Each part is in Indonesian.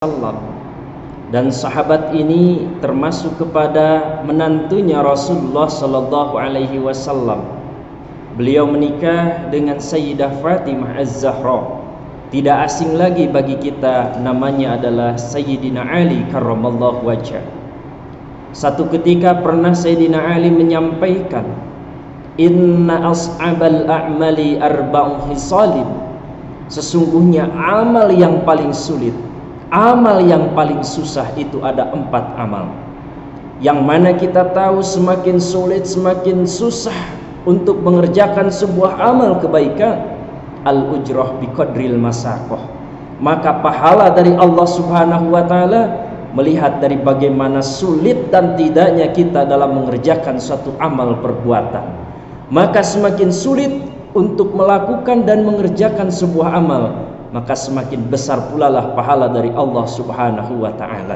wasallam. Dan sahabat ini termasuk kepada menantunya Rasulullah sallallahu alaihi wasallam. Beliau menikah dengan Sayyidah Fatimah Az-Zahra. Tidak asing lagi bagi kita, namanya adalah Sayyidina Ali karramallahu wajhah. Satu ketika pernah Sayyidina Ali menyampaikan, "Inna as'abal a'mali arba'u hisalin." Sesungguhnya amal yang paling sulit, amal yang paling susah itu ada 4 amal. Yang mana kita tahu semakin sulit, semakin susah untuk mengerjakan sebuah amal kebaikan. Al-ujrah biqadril masaqah. Maka pahala dari Allah Subhanahu wa taala melihat dari bagaimana sulit dan tidaknya kita dalam mengerjakan suatu amal perbuatan. Maka semakin sulit untuk melakukan dan mengerjakan sebuah amal, maka semakin besar pula lah pahala dari Allah Subhanahu wa taala.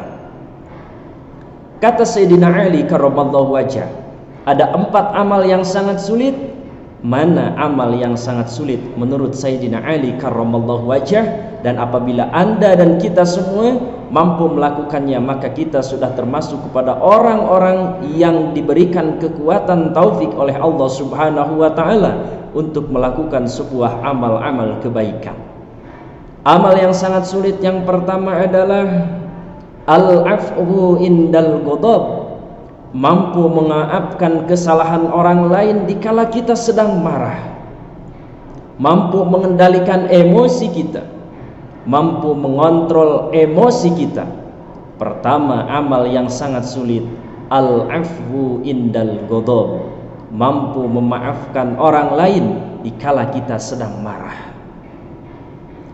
Kata Sayyidina Ali karramallahu wajhah, ada 4 amal yang sangat sulit. Mana amal yang sangat sulit menurut Sayyidina Ali karramallahu wajhah? Dan apabila Anda dan kita semua mampu melakukannya, maka kita sudah termasuk kepada orang-orang yang diberikan kekuatan taufik oleh Allah Subhanahu wa taala untuk melakukan sebuah amal-amal kebaikan. Amal yang sangat sulit yang pertama adalah al-afwu indal ghadab. Mampu memaafkan kesalahan orang lain dikala kita sedang marah. Mampu mengendalikan emosi kita, mampu mengontrol emosi kita. Pertama, amal yang sangat sulit, al-afwu indal ghadab. Mampu memaafkan orang lain dikala kita sedang marah.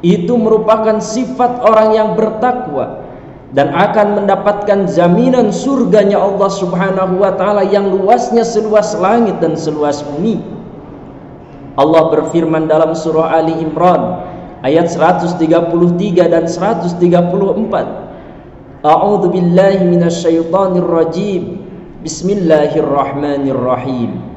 Itu merupakan sifat orang yang bertakwa dan akan mendapatkan jaminan surganya Allah Subhanahu wa taala yang luasnya seluas langit dan seluas bumi. Allah berfirman dalam surah Ali Imran ayat 133 dan 134. A'udzu billahi minasyaitonir rajim. Bismillahirrahmanirrahim.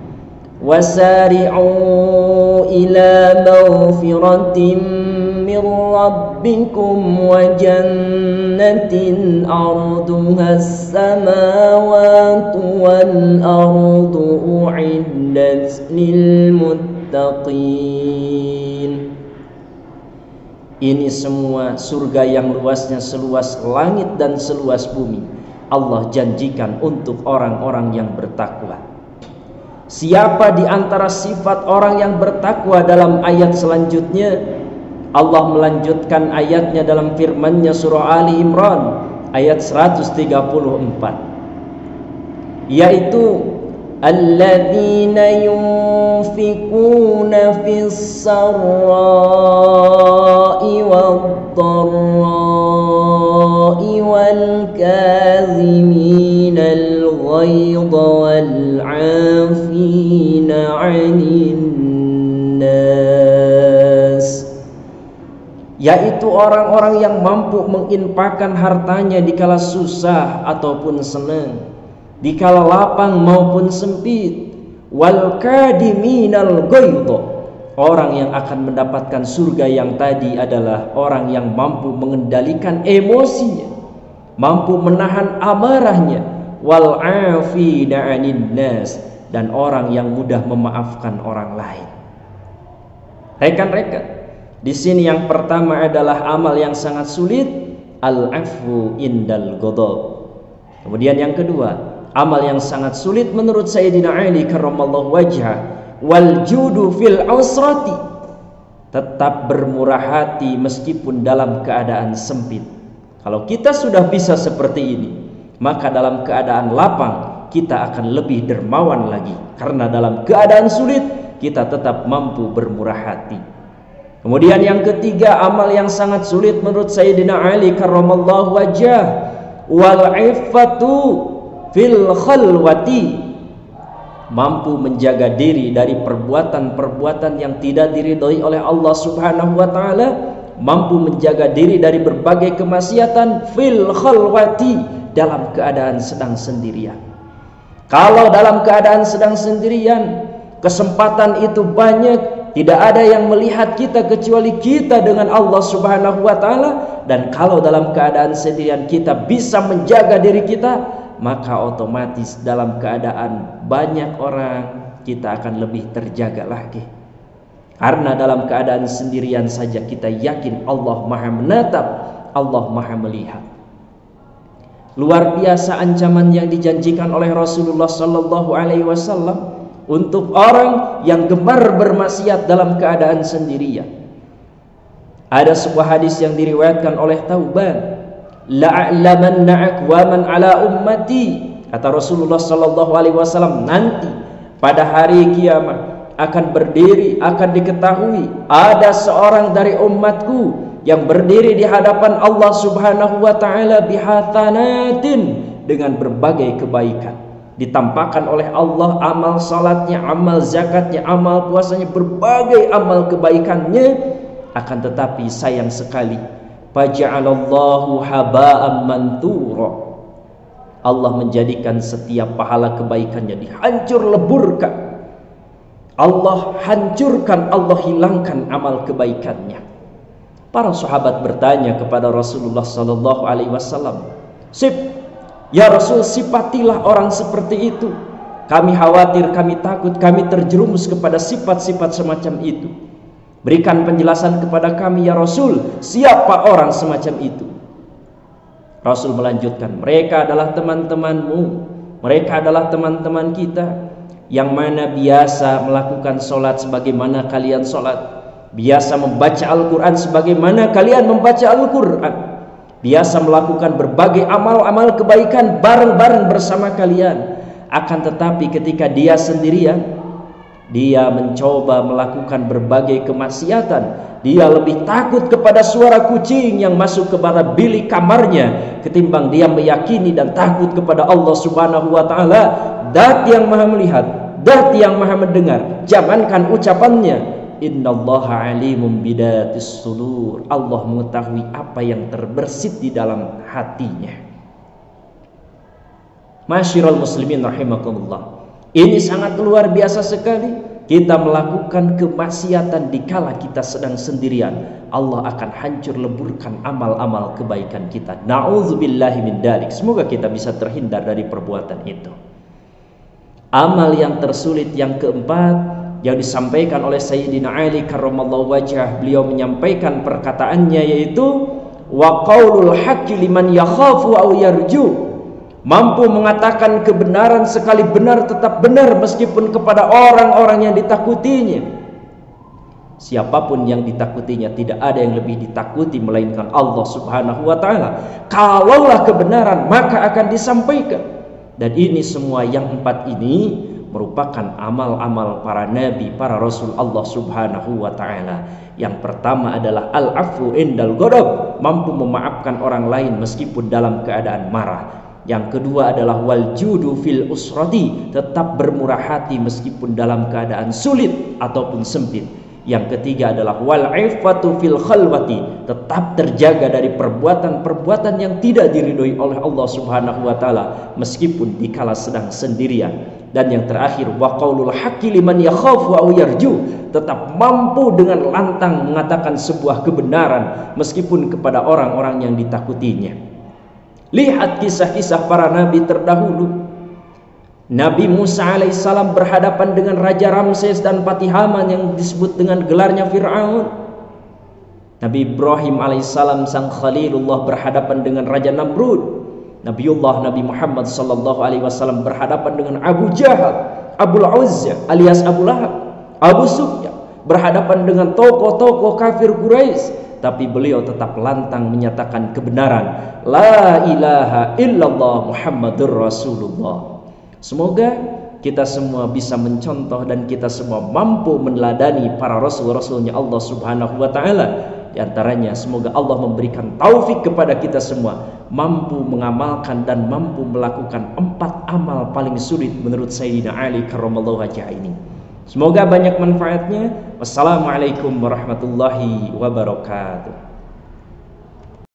Wasari'u ila maghfiratin min rabbikum wa jannatin arduha as-samawati wal ardu u'iddat lil muttaqin. Ini semua surga yang luasnya seluas langit dan seluas bumi Allah janjikan untuk orang-orang yang bertakwa. Siapa di antara sifat orang yang bertakwa dalam ayat selanjutnya? Allah melanjutkan ayatnya dalam firman-Nya surah Ali Imran ayat 134, yaitu alladzina yunfikuna fis sarra'i wad-dharra'i wal kaziminal ghaidha wal 'afina 'anil nas, yaitu orang-orang yang mampu menginfakkan hartanya dikala susah ataupun senang, dikala lapang maupun sempit. Wal kadiminal ghaidha, orang yang akan mendapatkan surga yang tadi adalah orang yang mampu mengendalikan emosinya, mampu menahan amarahnya. Wal afina 'anil nas, dan orang yang mudah memaafkan orang lain. Rekan-rekan, di sini yang pertama adalah amal yang sangat sulit, al-afwu indal ghadab. Kemudian yang kedua, amal yang sangat sulit menurut Sayyidina Ali karramallahu wajhah, wal judu fil usrati. Tetap bermurah hati meskipun dalam keadaan sempit. Kalau kita sudah bisa seperti ini, maka dalam keadaan lapang kita akan lebih dermawan lagi, karena dalam keadaan sulit kita tetap mampu bermurah hati. Kemudian yang ketiga, amal yang sangat sulit menurut Sayyidina Ali karramallahu wajhah, wal iffatu fil khalwati. Mampu menjaga diri dari perbuatan-perbuatan yang tidak diridhoi oleh Allah Subhanahu wa taala, mampu menjaga diri dari berbagai kemaksiatan fil khalwati, dalam keadaan sedang sendirian. Kalau dalam keadaan sedang sendirian, kesempatan itu banyak, Tidak ada yang melihat kita kecuali kita dengan Allah Subhanahu wa taala. Dan kalau dalam keadaan sendirian kita bisa menjaga diri kita, maka otomatis dalam keadaan banyak orang kita akan lebih terjaga lagi. Karena dalam keadaan sendirian saja kita yakin Allah Maha menatap, Allah Maha melihat. Luar biasa ancaman yang dijanjikan oleh Rasulullah sallallahu alaihi wasallam untuk orang yang gemar bermaksiat dalam keadaan sendirian. Ada sebuah hadis yang diriwayatkan oleh Tauban, la'alamanna aqwaman ala ummati, kata Rasulullah sallallahu alaihi wasallam, nanti pada hari kiamat akan berdiri, akan diketahui ada seorang dari umatku yang berdiri di hadapan Allah Subhanahu wa taala bihatanatin, dengan berbagai kebaikan. Ditampakkan oleh Allah amal salatnya, amal zakatnya, amal puasanya, berbagai amal kebaikannya. Akan tetapi sayang sekali, faja'alallahu haba'an manthura, Allah menjadikan setiap pahala kebaikannya dihancur leburkan. Allah hancurkan, Allah hilangkan amal kebaikannya. Para sahabat bertanya kepada Rasulullah sallallahu alaihi wasallam, ya Rasul, sifatilah orang seperti itu. Kami khawatir, kami takut, kami terjerumus kepada sifat-sifat semacam itu. Berikan penjelasan kepada kami ya Rasul, siapa orang semacam itu? Rasul melanjutkan, mereka adalah teman-temanmu, mereka adalah teman-teman kita, yang mana biasa melakukan sholat sebagaimana kalian sholat, biasa membaca Al-Quran sebagaimana kalian membaca Al-Quran, biasa melakukan berbagai amal-amal kebaikan bareng-bareng bersama kalian. Akan tetapi ketika dia sendirian, dia mencoba melakukan berbagai kemaksiatan. Dia lebih takut kepada suara kucing yang masuk kepada bilik kamarnya ketimbang dia meyakini dan takut kepada Allah Subhanahu wa taala, Zat yang Maha melihat, Zat yang Maha mendengar. Jangankan ucapannya, innallaha alimun bidatis sudur, Allah mengetahui apa yang terbersit di dalam hatinya. Masyiral muslimin rahimakumullah, ini sangat luar biasa sekali. Kita melakukan kemaksiatan dikala kita sedang sendirian, Allah akan hancur leburkan amal-amal kebaikan kita. Na'udzubillahi min dzalik. Semoga kita bisa terhindar dari perbuatan itu. Amal yang tersulit yang keempat yang disampaikan oleh Sayyidina Ali karramallahu wajhah, beliau menyampaikan perkataannya, yaitu wa qaulul haqqi liman yakhafu aw yarju, mampu mengatakan kebenaran sekali benar tetap benar meskipun kepada orang-orang yang ditakutinya. Siapapun yang ditakutinya, tidak ada yang lebih ditakuti melainkan Allah Subhanahu wa taala. Kalaulah kebenaran maka akan disampaikan. Dan ini semua yang empat ini merupakan amal-amal para nabi, para rasul Allah Subhanahu wa taala. Yang pertama adalah al-afu indal ghadab, mampu memaafkan orang lain meskipun dalam keadaan marah. Yang kedua adalah wal judu fil usrati, tetap bermurah hati meskipun dalam keadaan sulit ataupun sempit. Yang ketiga adalah wal ifatu fil khalwati, tetap terjaga dari perbuatan-perbuatan yang tidak diridhoi oleh Allah Subhanahu wa taala meskipun dikala sedang sendirian. Dan yang terakhir wa qaulul haqqi liman yakhafu aw yarju, tetap mampu dengan lantang mengatakan sebuah kebenaran meskipun kepada orang-orang yang ditakutinya. Lihat kisah-kisah para nabi terdahulu. Nabi Musa alaihissalam berhadapan dengan Raja Ramses dan Patihaman yang disebut dengan gelarnya Fir'aun. Nabi Ibrahim alaihissalam sang Khalilullah berhadapan dengan Raja Namrud. Nabi Muhammad sallallahu alaihi wasallam berhadapan dengan Abu Jahal, Abul Uzza alias Abu Lahab, Abu Sufyan, berhadapan dengan tokoh-tokoh kafir Quraisy. Tapi beliau tetap lantang menyatakan kebenaran, la ilaha illallah Muhammadur Rasulullah. Semoga kita semua bisa mencontoh dan kita semua mampu meneladani para rasul-rasulnya Allah Subhanahu wa taala. Di antaranya semoga Allah memberikan taufik kepada kita semua mampu mengamalkan dan mampu melakukan 4 amal paling sulit menurut Sayyidina Ali karramallahu wajhah ini. Semoga banyak manfaatnya. Wassalamualaikum warahmatullahi wabarakatuh.